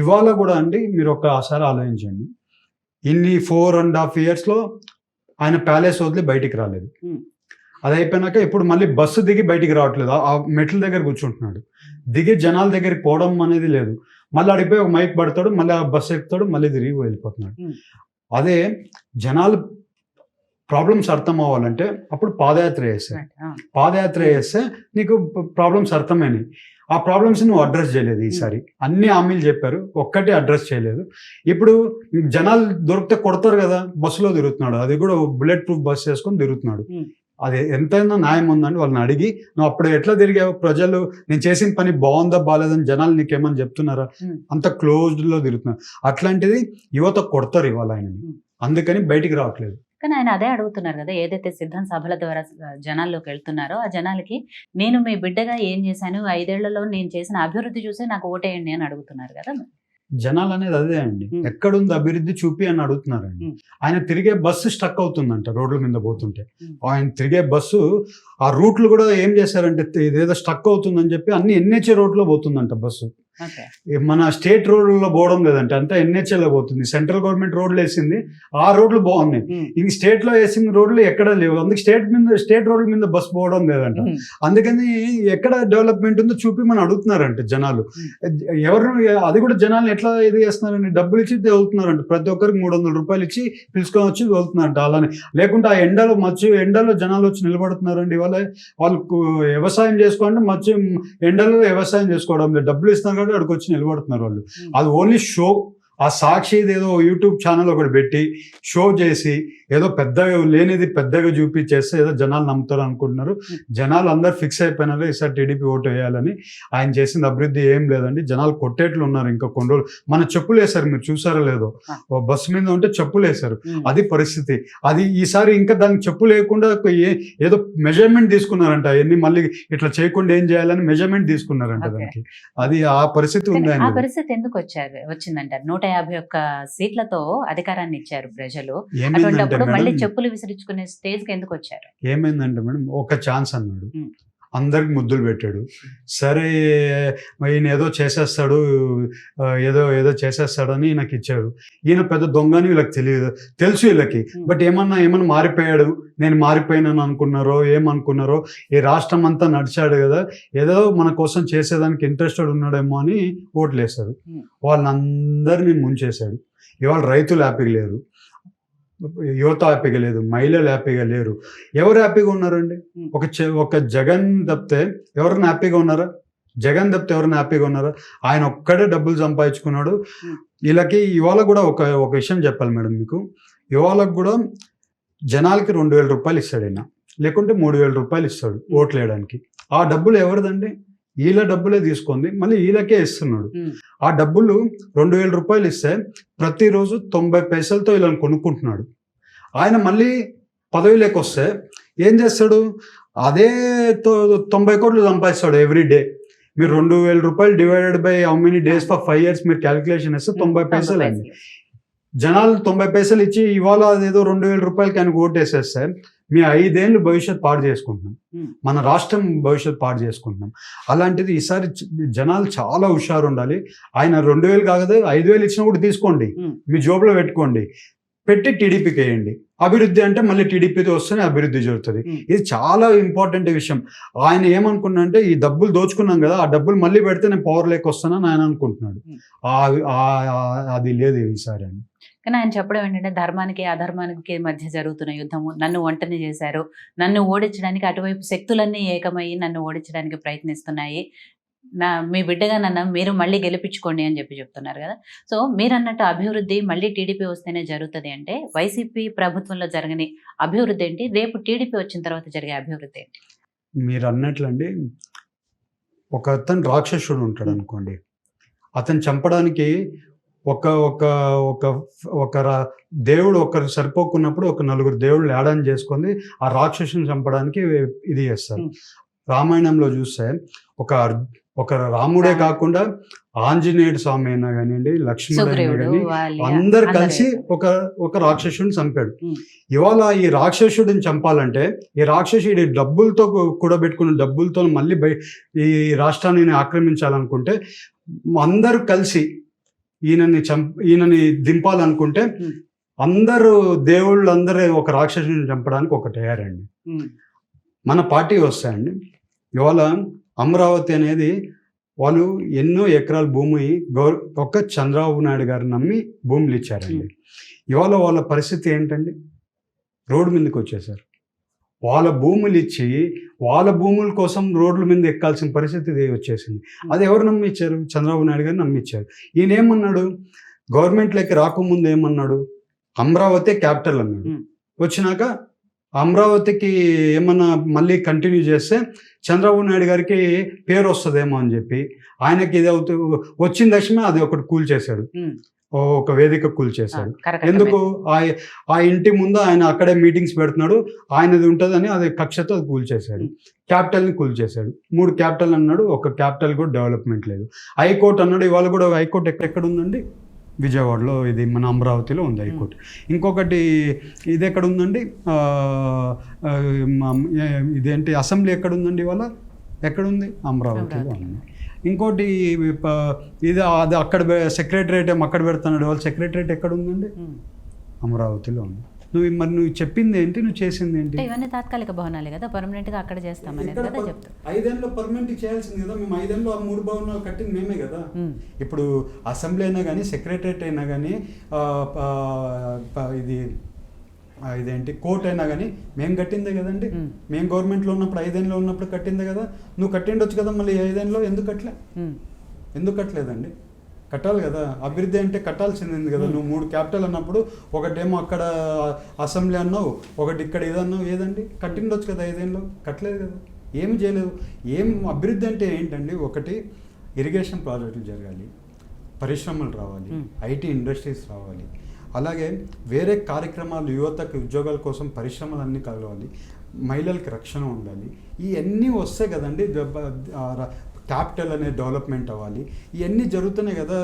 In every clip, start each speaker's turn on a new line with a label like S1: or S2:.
S1: ఇవాళ కూడా అండి మీరు ఒక్కసారి ఆలోచించండి. ఇన్ని 4.5 ఇయర్స్‌లో ఆయన ప్యాలెస్ వదిలి బయటికి రాలేదు. అది అయిపోయినాక ఇప్పుడు మళ్ళీ బస్సు దిగి బయటికి రావట్లేదు. ఆ మెట్ల దగ్గర కూర్చుంటున్నాడు. దిగి జనాల దగ్గరికి పోవడం అనేది లేదు. మళ్ళీ అడిగిపోయి ఒక మైక్ పడతాడు, మళ్ళీ ఆ బస్సు ఎక్కుతాడు, మళ్ళీ తిరిగి వెళ్ళిపోతున్నాడు. అదే జనాలు ప్రాబ్లమ్స్ అర్థం అవ్వాలంటే అప్పుడు పాదయాత్ర చేశారు. పాదయాత్ర చేస్తే నీకు ప్రాబ్లమ్స్ అర్థమైనవి. ఆ ప్రాబ్లమ్స్ నువ్వు అడ్రస్ చేయలేదు ఈసారి. అన్ని హామీలు చెప్పారు, ఒక్కటి అడ్రస్ చేయలేదు. ఇప్పుడు జనాలు దొరికితే కొడతారు కదా, బస్సులో తిరుగుతున్నాడు. అది కూడా బుల్లెట్ ప్రూఫ్ బస్ చేసుకొని తిరుగుతున్నాడు. అది ఎంతైనా న్యాయం ఉందండి. వాళ్ళని అడిగి నువ్వు అప్పుడు ఎట్లా తిరిగావు, ప్రజలు నేను చేసిన పని బాగుందా బాగాలేదని జనాలు నీకేమని చెప్తున్నారా? అంత క్లోజ్డ్లో తిరుగుతున్నారు. అట్లాంటిది యువత కొడతారు ఇవాళ ఆయనని, అందుకని బయటికి రావట్లేదు.
S2: కానీ ఆయన అదే అడుగుతున్నారు కదా, ఏదైతే సిద్ధం సభల ద్వారా జనాల్లోకి వెళ్తున్నారో ఆ జనాలకి నేను మీ బిడ్డగా ఏం చేశాను, 5 ఏళ్లలో నేను చేసిన అభివృద్ధి చూసి నాకు ఓటేయండి అని అడుగుతున్నారు కదా.
S1: జనాలు అనేది అదే అండి, ఎక్కడుంది అభివృద్ధి చూపి అని అడుగుతున్నారండి. ఆయన తిరిగే బస్సు స్టక్ అవుతుందంట రోడ్ల మీద పోతుంటే. ఆయన తిరిగే బస్సు ఆ రూట్లు కూడా ఏం చేశారంటే ఇదేదో స్టక్ అవుతుందని చెప్పి అన్ని ఎన్హెచ్ రోడ్లో పోతుందంట బస్సు. మన స్టేట్ రోడ్లలో పోవడం లేదంటే అంతా ఎన్హెచ్ఏలో పోతుంది. సెంట్రల్ గవర్నమెంట్ రోడ్లు వేసింది, ఆ రోడ్లు బాగున్నాయి. ఇంక స్టేట్ లో వేసిన రోడ్లు ఎక్కడ లేవు. అందుకే స్టేట్ రోడ్ల మీద బస్సు పోవడం లేదంట. అందుకని ఎక్కడ డెవలప్మెంట్ ఉందో చూపి మనం అడుగుతున్నారంట జనాలు. ఎవరు అది కూడా జనాలు ఎట్లా ఇది చేస్తున్నారండి, డబ్బులు ఇచ్చి వెళ్తున్నారంట. ప్రతి ఒక్కరికి 300 రూపాయలు ఇచ్చి పిలుచుకొని వచ్చి వెళ్తున్నారంట. అలానే లేకుంటే ఆ ఎండలో జనాలు వచ్చి నిలబడుతున్నారండి. ఇవాళ వాళ్ళకు వ్యవసాయం చేసుకోవాలంటే మధ్య ఎండలో వ్యవసాయం చేసుకోవడం లేదు, డబ్బులు ఇస్తున్నారు కాబట్టి అక్కడికి వచ్చి నిలబడుతున్నారు వాళ్ళు. అది ఓన్లీ షో. ఆ సాక్షి ఏదో యూట్యూబ్ ఛానల్ ఒకటి పెట్టి షో చేసి ఏదో పెద్దగా లేనిది పెద్దగా చూపించేస్తే ఏదో జనాలు నమ్ముతారు అనుకుంటున్నారు. జనాలు అందరు ఫిక్స్ అయిపోయినారు ఈసారి టీడీపీ ఓటు వేయాలని. ఆయన చేసిన అభివృద్ధి ఏం లేదండి. జనాలు కొట్టేట్లు ఉన్నారు. ఇంకా కొన్ని రోజులు మన చెప్పులు వేశారు, మీరు చూసారో లేదో, బస్సు మీద ఉంటే చెప్పులు వేశారు. అది పరిస్థితి. అది ఈసారి ఇంకా దానికి చెప్పు లేకుండా ఏదో మెజర్మెంట్ తీసుకున్నారంట. అవన్నీ మళ్ళీ ఇట్లా చేయకుండా ఏం చేయాలని మెజర్మెంట్ తీసుకున్నారంట దానికి. అది ఆ పరిస్థితి ఉంది.
S2: ఆ పరిస్థితి ఎందుకు వచ్చిందంటారు? 151 సీట్లతో అధికారాన్ని ఇచ్చారు ప్రజలు. అటువంటిప్పుడు మళ్ళీ చెప్పులు విసిరించుకునే స్టేజ్ కి ఎందుకు వచ్చారు?
S1: ఏమైందంటే మేడం, ఒక ఛాన్స్ అన్నాడు, అందరికి ముద్దులు పెట్టాడు. సరే ఈయన ఏదో చేసేస్తాడు, ఏదో చేసేస్తాడని నాకు ఇచ్చారు. ఈయన పెద్ద దొంగని వీళ్ళకి తెలుసు వీళ్ళకి. బట్ ఏమన్నా మారిపోయాడు, నేను మారిపోయినాను అనుకున్నారో ఏమనుకున్నారో. ఈ రాష్ట్రం అంతా నడిచాడు కదా, ఏదో మన కోసం చేసేదానికి ఇంట్రెస్టెడ్ ఉన్నాడేమో అని ఓట్లు వేశారు. వాళ్ళందరినీ ముంచేశాడు. ఇవాళ రైతులు హ్యాపీగా లేరు, యువత హ్యాపీగా లేదు, మహిళలు హ్యాపీగా లేరు. ఎవరు హ్యాపీగా ఉన్నారండి? ఒక జగన్ తప్పితే ఎవరైనా హ్యాపీగా ఉన్నారా? జగన్ తప్పితే ఎవరైనా హ్యాపీగా ఉన్నారా? ఆయన ఒక్కడే డబ్బులు సంపాదించుకున్నాడు. వీళ్ళకి ఇవాళ కూడా ఒక విషయం చెప్పాలి మేడం మీకు. ఇవాళకు కూడా జనాలకి 2000 రూపాయలు ఇస్తాడు ఆయన, లేకుంటే 3000 రూపాయలు ఇస్తాడు ఓట్లు వేయడానికి. ఆ డబ్బులు ఎవరిదండి? వీళ్ళ డబ్బులే తీసుకుంది, మళ్ళీ వీళ్ళకే ఇస్తున్నాడు. ఆ డబ్బులు 2000 రూపాయలు ఇస్తే ప్రతిరోజు 90 పైసలతో వీళ్ళని కొనుక్కుంటున్నాడు. ఆయన మళ్ళీ పదవిలోకి వస్తే ఏం చేస్తాడు? అదే 90 కోట్లు సంపాదిస్తాడు ఎవ్రీ డే. మీరు 2000 రూపాయలు divided by how many days for 5 years మీరు క్యాలిక్యులేషన్ వేస్తే 90 పైసలు అండి. జనాలు 90 పైసలు ఇచ్చి ఇవాళ అదేదో 2000 రూపాయలకి ఆయనకు ఓటు వేసేస్తే మీ 5 ఏళ్ళు భవిష్యత్తు పాడు చేసుకుంటున్నాం, మన రాష్ట్రం భవిష్యత్తు పాడు చేసుకుంటున్నాం. అలాంటిది ఈసారి జనాలు చాలా హుషారు ఉండాలి. ఆయన 2000 కాదు 5000 ఇచ్చినా కూడా తీసుకోండి, మీ జోబులో పెట్టి టీడీపీకి వేయండి. అభివృద్ధి అంటే మళ్ళీ టీడీపీతో వస్తేనే అభివృద్ధి జరుగుతుంది. ఇది చాలా ఇంపార్టెంట్ విషయం. ఆయన ఏమనుకున్నా అంటే ఈ డబ్బులు దోచుకున్నాం కదా, ఆ డబ్బులు మళ్ళీ పెడితే నేను పవర్ లేక వస్తానని ఆయన అనుకుంటున్నాడు. అది లేదు ఈసారి అని.
S2: కానీ ఆయన చెప్పడం ఏంటంటే ధర్మానికి అధర్మానికి మధ్య జరుగుతున్న యుద్ధము, నన్ను ఒంటని చేశారు, నన్ను ఓడించడానికి అటువైపు శక్తులన్నీ ఏకమయ్యి నన్ను ఓడించడానికి ప్రయత్నిస్తున్నాయి, మీ బిడ్డగా నన్ను మీరు మళ్ళీ గెలిపించుకోండి అని చెప్తున్నారు కదా. సో మీరు అన్నట్టు అభివృద్ధి మళ్ళీ టీడీపీ వస్తేనే జరుగుతుంది అంటే వైసీపీ ప్రభుత్వంలో జరగని అభివృద్ధి ఏంటి, రేపు టీడీపీ వచ్చిన తర్వాత జరిగే అభివృద్ధి ఏంటి?
S1: మీరు అన్నట్లండి, ఒక అతను రాక్షసుడు ఉంటాడు అనుకోండి, అతను చంపడానికి ఒక దేవుడు ఒకరు సరిపోకున్నప్పుడు ఒక 4 దేవుళ్ళు యాడాన్ని చేసుకొని ఆ రాక్షసుని చంపడానికి ఇది చేస్తారు. రామాయణంలో చూస్తే ఒక రాముడే కాకుండా ఆంజనేయుడు స్వామి అయినా కానివ్వండి, లక్ష్మణుడు అయినా కానీ అందరు కలిసి ఒక రాక్షసుడిని చంపాడు. ఇవాళ ఈ రాక్షసుడిని చంపాలంటే ఈ రాక్షసుడి డబ్బులతో కూడబెట్టుకున్న డబ్బులతో మళ్ళీ ఈ రాష్ట్రాన్ని ఆక్రమించాలనుకుంటే అందరూ కలిసి ఈయనని దింపాలనుకుంటే
S2: Hmm.
S1: అందరూ దేవుళ్ళు అందరూ ఒక రాక్షసుని చంపడానికి ఒకటి అయ్యారండి. మన పార్టీ వస్తాయండి ఇవాళ అమరావతి అనేది వాళ్ళు ఎన్నో ఎకరాల భూమి ఒక్క చంద్రబాబు నాయుడు గారు నమ్మి భూములు ఇచ్చారండి. ఇవాళ వాళ్ళ పరిస్థితి ఏంటండి? రోడ్డు మీదకి వచ్చేసారు. వాళ్ళ భూములు ఇచ్చి వాళ్ళ భూముల కోసం రోడ్ల మీద ఎక్కాల్సిన పరిస్థితి వచ్చేసింది. అది ఎవరు నమ్మిచ్చారు? చంద్రబాబు నాయుడు గారు నమ్మిచ్చారు. ఈయన ఏమన్నాడు? గవర్నమెంట్లోకి రాకముందు ఏమన్నాడు? అమరావతి క్యాపిటల్ అన్నాడు. వచ్చినాక అమరావతికి ఏమన్నా మళ్ళీ కంటిన్యూ చేస్తే చంద్రబాబు నాయుడు గారికి పేరు వస్తుందేమో అని చెప్పి ఆయనకి ఇది వచ్చిన దశమే అది ఒకటి కూల్చేశాడు. ఒక వేదిక కూల్చేశాడు. ఎందుకు? ఆ ఇంటి ముందు ఆయన అక్కడే మీటింగ్స్ పెడుతున్నాడు, ఆయనది ఉంటుందని అది కక్షతో అది కూల్చేశాడు. క్యాపిటల్ని కూల్చేశాడు. 3 క్యాపిటల్ అన్నాడు, ఒక క్యాపిటల్ కూడా డెవలప్మెంట్ లేదు. హైకోర్టు అన్నాడు, ఇవాళ కూడా హైకోర్టు ఎక్కడ ఉందండి? విజయవాడలో, ఇది మన అమరావతిలో ఉంది హైకోర్టు. ఇంకొకటి ఇది ఎక్కడ ఉందండి? ఇదేంటి అసెంబ్లీ ఎక్కడ ఉందండి? ఇవాళ ఎక్కడుంది? అమరావతిలో ఉంది. ఇంకోటి ఇది అది అక్కడ సెక్రటరేట్ ఏమో అక్కడ పెడుతున్నాడు, వాళ్ళ సెక్రటరేట్ ఎక్కడ ఉందండి? అమరావతిలో ఉంది. నువ్వు చెప్పింది ఏంటి? నువ్వు చేసింది ఏంటి?
S2: ఇవన్నీ తాత్కాలిక భవనాలే కదా, పర్మనెంట్ గా అక్కడ చేస్తామని కదా చెప్తాను.
S1: 5 ఏళ్ళలో పర్మనెంట్ చేయాల్సింది కదా. మేము 5 ఏళ్ళలో ఆ 3 భవనాలు కట్టింది మేమే కదా. ఇప్పుడు అసెంబ్లీ అయినా కానీ, సెక్రటరేట్ అయినా కానీ, ఇదేంటి కోర్ట్ అయినా కానీ మేము కట్టిందే కదండి. మేము గవర్నమెంట్లో ఉన్నప్పుడు 5 ఏళ్ళలో ఉన్నప్పుడు కట్టిందే కదా. నువ్వు కట్టిండొచ్చు కదా, మళ్ళీ 5 ఏళ్ళలో ఎందుకు కట్టలేదండి? కట్టాలి కదా. అభివృద్ధి అంటే కట్టాల్సింది కదా. నువ్వు 3 క్యాపిటల్ అన్నప్పుడు ఒకటేమో అక్కడ అసెంబ్లీ అన్నావు, ఒకటి ఇక్కడ ఇదన్నావు, ఏదండి? కట్టిండొచ్చు కదా 5 ఏళ్ళలో. కట్టలేదు కదా, ఏమి చేయలేదు. అభివృద్ధి అంటే ఏంటండి? ఒకటి ఇరిగేషన్ ప్రాజెక్టులు జరగాలి, పరిశ్రమలు రావాలి, ఐటీ ఇండస్ట్రీస్ రావాలి, అలాగే వేరే కార్యక్రమాలు, యువతకు ఉద్యోగాల కోసం పరిశ్రమలన్నీ కలవాలి, మహిళలకి రక్షణ ఉండాలి. ఇవన్నీ వస్తే కదండి క్యాపిటల్ అనేది డెవలప్మెంట్ అవ్వాలి. ఇవన్నీ జరుగుతున్నాయి కదా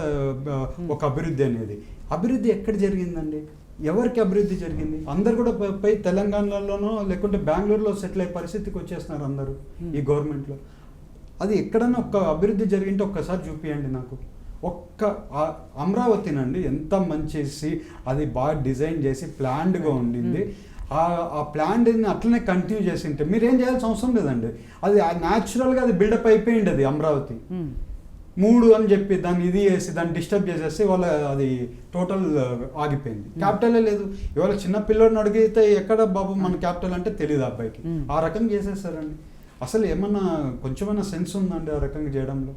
S1: ఒక అభివృద్ధి అనేది. అభివృద్ధి ఎక్కడ జరిగిందండి? ఎవరికి అభివృద్ధి జరిగింది? అందరు కూడా పై తెలంగాణలోనో లేకుంటే బెంగళూరులో సెటిల్ అయ్యే పరిస్థితికి వచ్చేస్తున్నారు అందరూ ఈ గవర్నమెంట్లో. అది ఎక్కడన్నా ఒక్క అభివృద్ధి జరిగింటే ఒక్కసారి చూపియండి నాకు. ఒక్క అమరావతినండి ఎంత మంచేసి అది బాగా డిజైన్ చేసి ప్లాన్డ్గా ఉండింది. ఆ ప్లాన్ అట్లనే కంటిన్యూ చేసి ఉంటే మీరేం చేయాల్సిన అవసరం లేదండి. అది న్యాచురల్గా అది బిల్డప్ అయిపోయింది. అది అమరావతి 3 అని చెప్పి దాన్ని ఇది చేసి దాన్ని డిస్టర్బ్ చేసేసి వాళ్ళ అది టోటల్ ఆగిపోయింది. క్యాపిటలే లేదు. ఇవాళ చిన్న పిల్లోడిని అడిగితే ఎక్కడ బాబు మన క్యాపిటల్ అంటే తెలియదు అబ్బాయికి. ఆ రకంగా చేసేస్తారండి. అసలు ఏమన్నా కొంచెమైనా సెన్స్ ఉందండి ఆ రకంగా చేయడంలో?